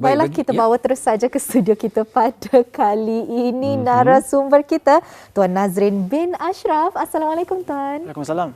Baiklah, kita bawa terus saja ke studio kita pada kali ini. Narasumber kita, Tuan Nazrin bin Ashraf. Assalamualaikum, Tuan. Waalaikumsalam.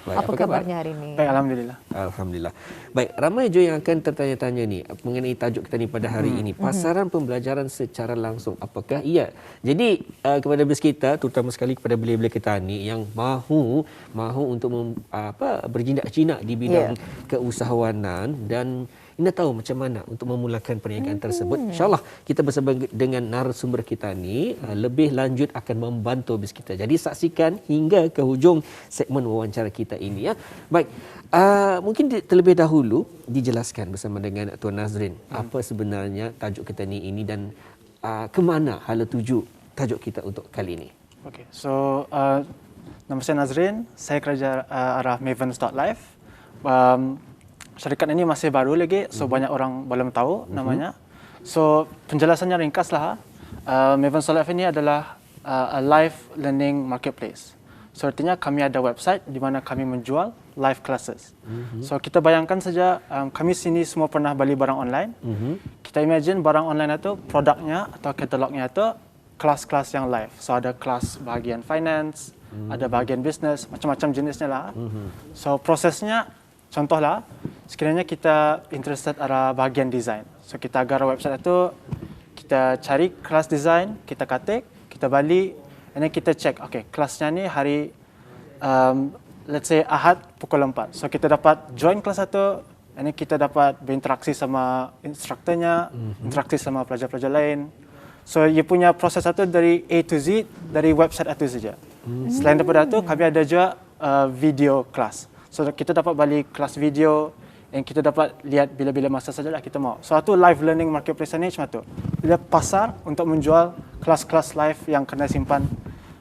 Baik, apa kabarnya hari ini? Baik, Alhamdulillah. Alhamdulillah. Baik, ramai je yang akan tertanya-tanya ni mengenai tajuk kita ni pada hari ini. Pasaran pembelajaran secara langsung. Apakah ia? Jadi kepada bes kita, terutama sekali kepada belia-belia kita ni yang mahu untuk berjinak-jinak di bidang keusahawanan dan anda tahu macam mana untuk memulakan perniagaan tersebut. InsyaAllah kita bersama dengan narasumber kita ni lebih lanjut akan membantu bis kita. Jadi saksikan hingga ke hujung segmen wawancara kita ini ya. Baik, mungkin terlebih dahulu dijelaskan bersama dengan Tuan Nazrin apa sebenarnya tajuk kita ni ini dan ke mana hala tuju tajuk kita untuk kali ini. Okay, so nama saya Nazrin, saya kerja arah Mavens.life. Syarikat ini masih baru lagi, so banyak orang belum tahu namanya. So penjelasannya ringkaslah. Mavens.life ini adalah a live learning marketplace. So artinya kami ada website di mana kami menjual live classes. So kita bayangkan saja kami sini semua pernah beli barang online. Kita imagine barang online itu produknya atau katalognya itu kelas-kelas yang live. So ada kelas bahagian finance, ada bahagian business, macam-macam jenisnya lah. So prosesnya contohlah, sekiranya kita interested arah bahagian design. So kita agar website itu, kita cari kelas design, kita ketik, kita balik, and then kita check, okay, kelasnya ni hari, let's say Ahad pukul 4. So kita dapat join kelas itu, and then kita dapat berinteraksi sama instrukturnya, interaksi sama pelajar-pelajar lain. So ia punya proses itu dari A to Z, dari website itu saja. Selain daripada itu, kami ada juga video kelas. So kita dapat balik kelas video yang kita dapat lihat bila-bila masa sajalah kita mau. So itu live learning marketplace ni macam tu. Dia pasar untuk menjual kelas-kelas live yang kena simpan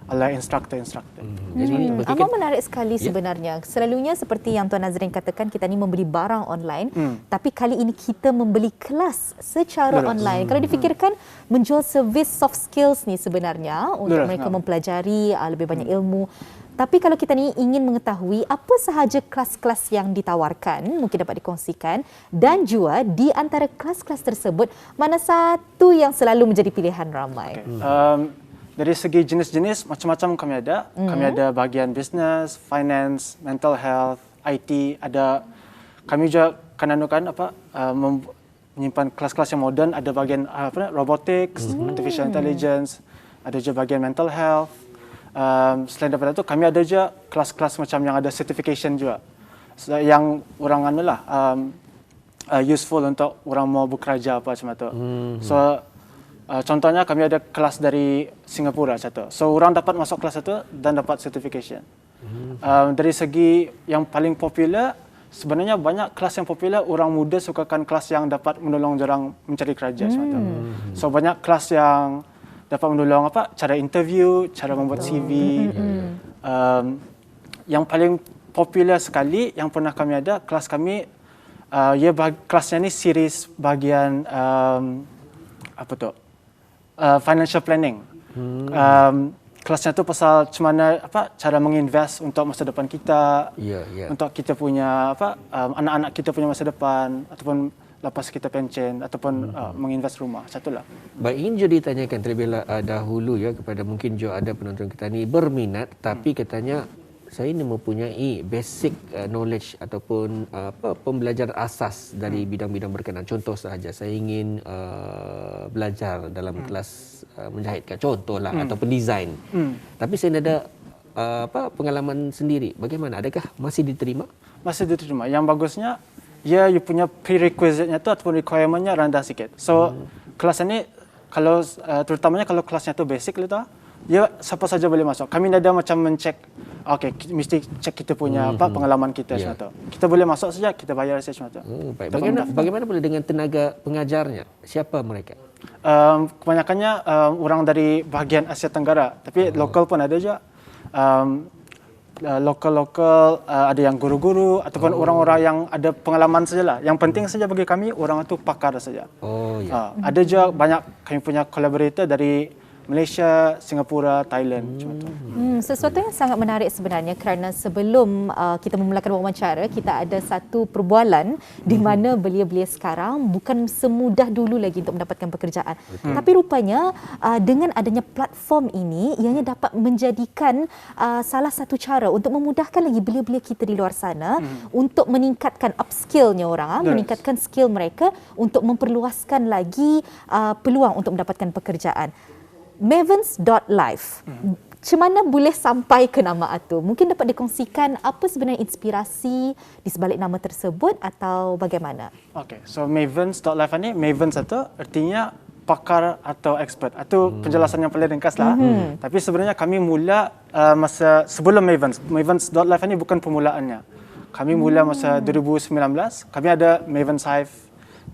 oleh instruktur-instruktur. Amat menarik sekali sebenarnya. Selalunya seperti yang Tuan Nazrin katakan, kita ni membeli barang online, tapi kali ini kita membeli kelas secara online. Kalau difikirkan menjual servis soft skills ni sebenarnya untuk mereka mempelajari lebih banyak ilmu. Tapi kalau kita ni ingin mengetahui apa sahaja kelas-kelas yang ditawarkan, mungkin dapat dikongsikan, dan juga di antara kelas-kelas tersebut, mana satu yang selalu menjadi pilihan ramai? Dari segi jenis-jenis, macam-macam kami ada. Kami ada bahagian business, finance, mental health, IT, ada. Kami juga menyimpan kelas-kelas yang moden, ada bahagian robotics, artificial intelligence, ada juga bahagian mental health. Selain daripada itu, kami ada juga kelas-kelas macam yang ada certification juga. Yang orang useful untuk orang mau bekerja apa macam itu. So, contohnya kami ada kelas dari Singapura macam itu. So, orang dapat masuk kelas itu dan dapat certification. Dari segi yang paling popular, sebenarnya banyak kelas yang popular, orang muda sukakan kelas yang dapat menolong orang mencari kerja macam itu. So, banyak kelas yang dapat menolong cara interview, cara membuat CV. Yang paling popular sekali yang pernah kami ada, kelas kami, kelasnya ni series bahagian financial planning. Kelasnya tu pasal macam mana cara menginvest untuk masa depan kita, untuk kita punya anak-anak kita punya masa depan, ataupun lepas kita pencen ataupun menginvest rumah. Satulah. Baik, ingin juga ditanyakan terlebih dahulu ya kepada mungkin juga ada penonton kita ni berminat tapi katanya saya ini mempunyai basic knowledge ataupun pembelajaran asas dari bidang-bidang berkenaan. Contoh sahaja saya ingin belajar dalam kelas menjahitkan contohlah ataupun design. Tapi saya ada pengalaman sendiri. Bagaimana? Adakah masih diterima? Masih diterima. Yang bagusnya you punya prerequisite-nya tu ataupun requirement-nya rendah sikit. So, kelas ini kalau terutamanya kalau kelasnya tu basic lah, siapa saja boleh masuk. Kami ada macam mencek, okay, mesti cek kita punya pengalaman kita semua tu. Kita boleh masuk saja, kita bayar saja semua tu. Baik. Bagaimana pula dengan tenaga pengajarnya? Siapa mereka? Kebanyakannya orang dari bahagian Asia Tenggara, tapi lokal pun ada juga. Lokal ada yang guru-guru ataupun orang-orang yang ada pengalaman sajalah. Yang penting saja bagi kami orang itu pakar saja. Ada juga banyak kami punya collaborator dari Malaysia, Singapura, Thailand macam tu. Sesuatu yang sangat menarik sebenarnya kerana sebelum kita memulakan wawancara, kita ada satu perbualan di mana belia-belia sekarang bukan semudah dulu lagi untuk mendapatkan pekerjaan. Tapi rupanya dengan adanya platform ini, ianya dapat menjadikan salah satu cara untuk memudahkan lagi belia-belia kita di luar sana untuk meningkatkan upskill-nya orang, meningkatkan skill mereka untuk memperluaskan lagi peluang untuk mendapatkan pekerjaan. Mavens.life. Macam mana boleh sampai ke nama itu? Mungkin dapat dikongsikan apa sebenarnya inspirasi di sebalik nama tersebut atau bagaimana? Okay, so Mavens.life ni, Mavens itu artinya pakar atau expert. Itu penjelasan yang paling ringkas lah. Tapi sebenarnya kami mula masa sebelum Mavens. Mavens.life ni bukan permulaannya. Kami mula masa 2019. Kami ada Mavens Hive,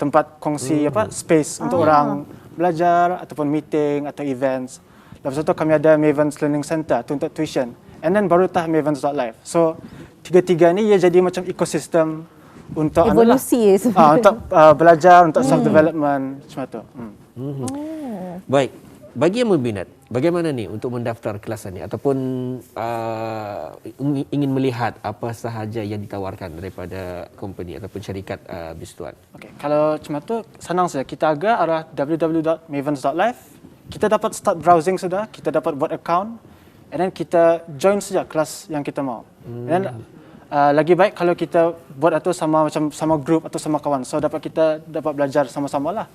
tempat kongsi space untuk orang belajar ataupun meeting atau events. Lepas itu kami ada Mavens Learning Center untuk tuition. And then barutah Mavens.life. So tiga-tiga ni ia jadi macam ekosistem untuk evolusi untuk belajar, untuk self development macam tu. Baik, bagi yang berminat, bagaimana ni untuk mendaftar kelas ni ataupun ingin melihat apa sahaja yang ditawarkan daripada company ataupun syarikat Bistuan? Okay, kalau macam tu senang saja. Kita agak arah www.mavens.life. Kita dapat start browsing sudah, kita dapat buat account, and then kita join saja kelas yang kita mau. And then lagi baik kalau kita buat itu sama group atau sama kawan, so kita dapat belajar sama-sama lah.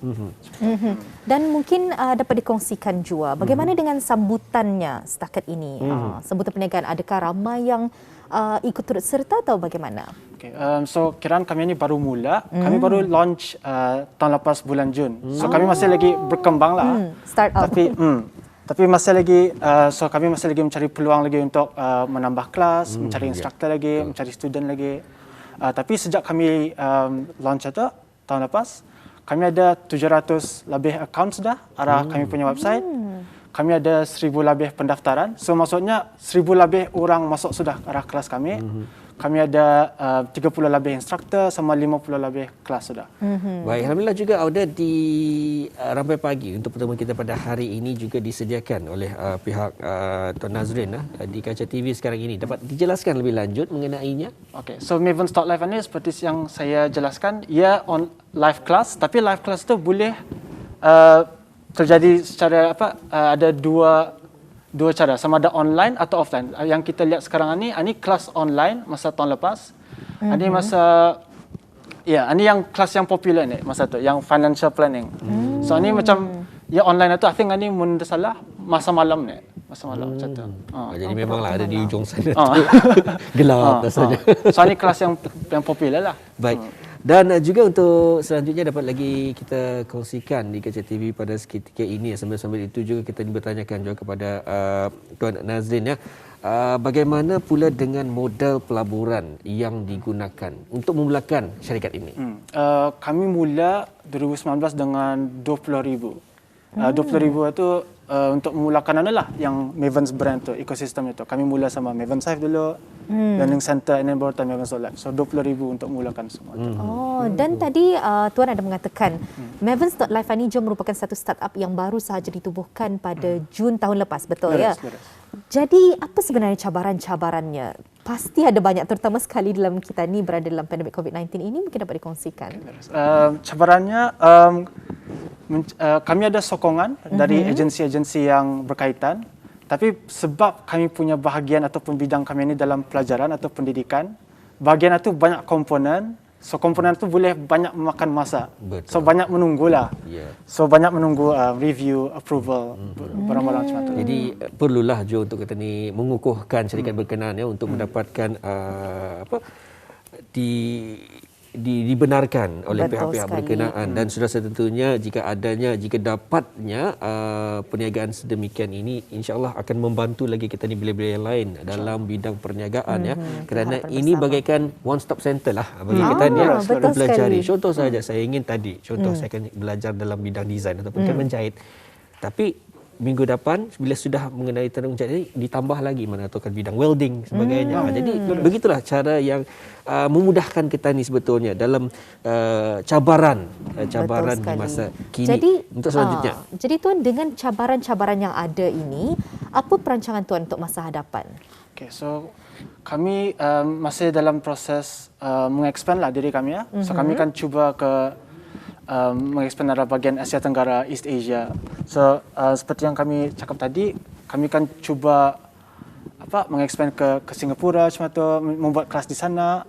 Dan mungkin dapat dikongsikan juga bagaimana dengan sambutannya setakat ini, sambutan perniagaan, adakah ramai yang ikut turut serta atau bagaimana? Okay, so kiraan kami ni baru mula, kami baru launch tahun lepas bulan Jun. So kami masih lagi berkembang lah. Start up. Tapi masih lagi, so kami masih lagi mencari peluang lagi untuk menambah kelas, mencari instruktor lagi, mencari student lagi. Tapi sejak kami launch itu tahun lepas, kami ada 700 lebih account sudah arah kami punya website. Kami ada 1,000 lebih pendaftaran. So maksudnya 1,000 lebih orang masuk sudah arah kelas kami. Kami ada 30 lebih instruktor sama 50 lebih kelas sudah. Baik, alhamdulillah juga Auda di Rampai Pagi untuk pertemuan kita pada hari ini juga disediakan oleh pihak Tuan Nazrin di Kaca TV sekarang ini. Dapat dijelaskan lebih lanjut mengenainya? Okay, so Mavens.life ini seperti yang saya jelaskan, ia on live class, tapi live class itu boleh terjadi secara ada dua cara, sama ada online atau offline. Yang kita lihat sekarang ini kelas online masa tahun lepas. Ini ini yang kelas yang popular ni masa tu, yang financial planning. So ini macam online itu, I think ini mun salah masa malam ni. Masa malam macam tu. Jadi memanglah ada di ujung sana. Gelap rasanya. So ini kelas yang popular lah. Baik. Dan juga untuk selanjutnya dapat lagi kita kongsikan di Kaca TV pada seketika ini. Sambil-sambil itu juga kita bertanyakan juga kepada Tuan Nazrin bagaimana pula dengan modal pelaburan yang digunakan untuk memulakan syarikat ini? Kami mula 2019 dengan 20,000. 20,000 itu untuk memulakan yang Mavens brand tu, ekosistem itu. Kami mula sama Mavens Hive dulu, Learning Center, and then baru Mavens.life. So 20,000 untuk memulakan semua itu. Dan tadi Tuan ada mengatakan Mavens.life ini juga merupakan satu startup yang baru sahaja ditubuhkan pada Jun tahun lepas, betul ya? Jadi apa sebenarnya cabaran-cabarannya? Pasti ada banyak, terutama sekali dalam kita ni berada dalam pandemik COVID-19 ini, mungkin dapat dikongsikan. Cabarannya, kami ada sokongan dari agensi-agensi yang berkaitan, tapi sebab kami punya bahagian ataupun bidang kami ini dalam pelajaran atau pendidikan, bahagian itu banyak komponen. So komponen itu boleh banyak memakan masa. Betul. So banyak menunggulah. So banyak menunggu review, approval, barang-barang macam itu. Jadi perlulah juga untuk kita ni mengukuhkan syarikat berkenaan untuk mendapatkan dibenarkan oleh pihak-pihak berkenaan, dan sudah setentunya jika dapatnya perniagaan sedemikian ini, insya-Allah akan membantu lagi kita ni belia-belia yang lain dalam bidang perniagaan kerana ini bagaikan one stop center lah bagi kita ni mempelajari. Contoh saja saya ingin tadi, saya akan belajar dalam bidang desain ataupun menjahit. Tapi minggu depan bila sudah mengenai tandung jadi ditambah lagi mana tu kan bidang welding sebagainya. Jadi begitulah cara yang memudahkan kita ni sebetulnya dalam cabaran di masa kini. Jadi, untuk selanjutnya. Jadi Tuan, dengan cabaran-cabaran yang ada ini, apa perancangan Tuan untuk masa hadapan? Okay, so kami masih dalam proses mengexpand lah diri kami ya. So kami kan cuba ke mengexpand arah bahagian Asia Tenggara, East Asia. So seperti yang kami cakap tadi, kami kan cuba mengexpand ke Singapura macam tu, membuat kelas di sana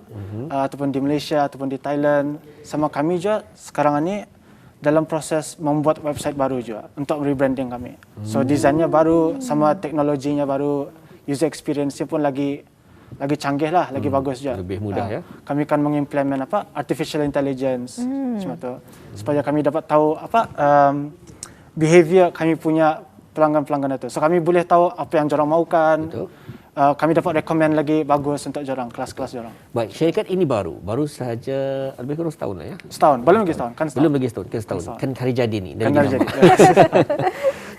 ataupun di Malaysia ataupun di Thailand. Sama kami juga sekarang ni dalam proses membuat website baru juga untuk rebranding kami. So desainnya baru, sama teknologinya baru, user experience-nya pun lagi canggih lah, lagi bagus juga. Lebih mudah ya. Kami akan mengimplement artificial intelligence macam tu, supaya kami dapat tahu behavior kami punya pelanggan-pelanggan itu. So kami boleh tahu apa yang jorang mahukan. Betul. Kami dapat recommend lagi bagus untuk jorang, kelas-kelas jorang. Baik, syarikat ini baru sahaja lebih kurang setahun lah ya. Setahun, belum lagi setahun. Belum lagi setahun. Kan hari jadi ni. Kan hari jadi.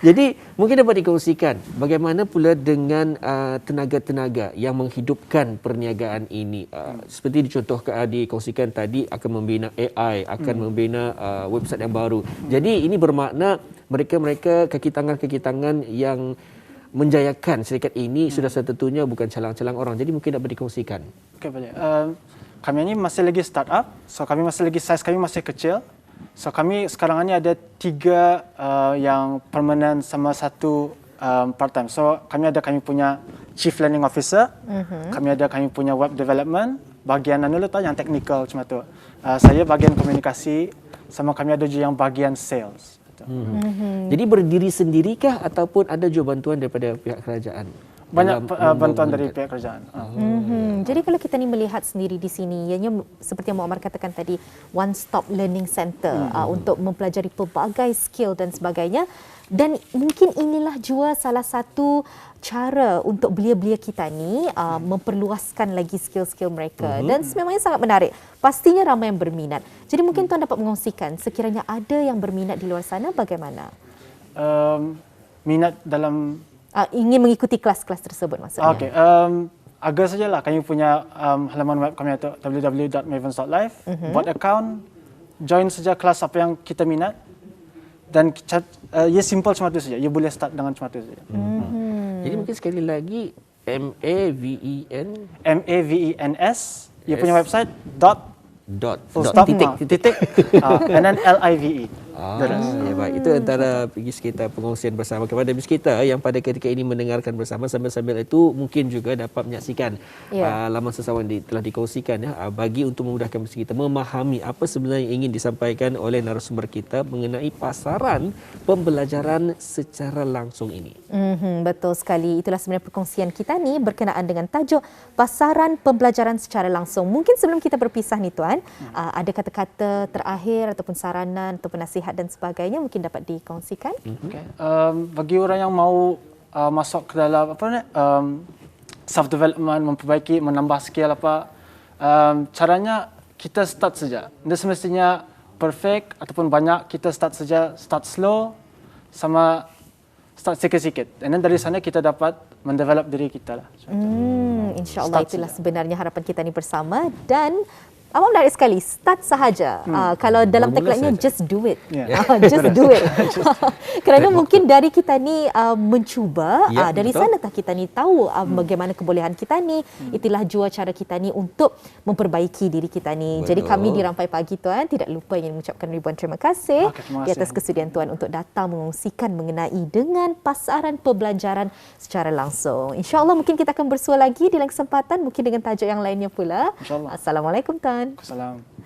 Jadi mungkin dapat dikongsikan bagaimana pula dengan tenaga-tenaga yang menghidupkan perniagaan ini. Seperti dikongsikan tadi akan membina AI, akan membina website yang baru. Jadi ini bermakna mereka-mereka kaki tangan yang menjayakan syarikat ini sudah setentunya bukan calang-calang orang. Jadi mungkin dapat dikongsikan. Okey, boleh. Kami ini masih lagi startup. So kami masih lagi size kami masih kecil. So kami sekarang ini ada 3 yang permanent sama 1 part time. So kami punya Chief Learning Officer. Kami punya web development, bahagian yang technical macam tu. Saya bahagian komunikasi, sama kami ada juga yang bahagian sales. Jadi berdiri sendirikah ataupun ada juga bantuan daripada pihak kerajaan? Banyak bantuan dari pihak kerajaan. Jadi kalau kita ni melihat sendiri di sini, ianya seperti yang Muammar katakan tadi, one stop learning center untuk mempelajari pelbagai skill dan sebagainya. Dan mungkin inilah juga salah satu cara untuk belia-belia kita ni memperluaskan lagi skill-skill mereka. Dan memangnya sangat menarik. Pastinya ramai yang berminat. Jadi mungkin Tuan dapat mengongsikan sekiranya ada yang berminat di luar sana, bagaimana? Minat dalam ingin mengikuti kelas-kelas tersebut maksudnya. Okey, agak sajalah kami punya halaman web kami itu www.mavens.live. Buat account, join saja kelas apa yang kita minat. Dan ia simple cuma itu saja. Ia boleh start dengan cuma itu saja. Jadi mungkin sekali lagi MAVENS. Ia punya website titik and then LIVE. Ya baik, itu antara Bigis kita pengongsian bersama kepada Bigis kita yang pada ketika ini mendengarkan bersama, sambil-sambil itu mungkin juga dapat menyaksikan laman sesawan telah dikongsikan bagi untuk memudahkan Bigis kita memahami apa sebenarnya yang ingin disampaikan oleh narasumber kita mengenai pasaran pembelajaran secara langsung ini. Betul sekali, itulah sebenarnya perkongsian kita ni berkenaan dengan tajuk pasaran pembelajaran secara langsung. Mungkin sebelum kita berpisah ni Tuan, ada kata-kata terakhir ataupun saranan ataupun nasihat dan sebagainya mungkin dapat dikongsikan. Okay. Bagi orang yang mahu masuk ke dalam self development, memperbaiki, menambah skill caranya kita start saja. Tidak semestinya perfect ataupun banyak, kita start saja, start slow sama start sikit-sikit. Dan dari sana kita dapat mendevelop diri kita lah. InsyaAllah itulah sebenarnya harapan kita ni bersama. Dan awak menarik sekali, start sahaja. Kalau dalam tagline-nya, just do it. Just do it. Kerana mungkin dari kita ni mencuba, dari sanakah kita ni tahu bagaimana kebolehan kita ni. Itulah jua cara kita ni untuk memperbaiki diri kita ni. Jadi kami di Rampai Pagi Tuan tidak lupa ingin mengucapkan ribuan terima kasih di atas kesudian Tuan untuk datang mengongsikan mengenai dengan pasaran pembelajaran secara langsung. InsyaAllah mungkin kita akan bersua lagi di lain kesempatan, mungkin dengan tajuk yang lainnya pula. InsyaAllah. Assalamualaikum Tuan. Assalamualaikum.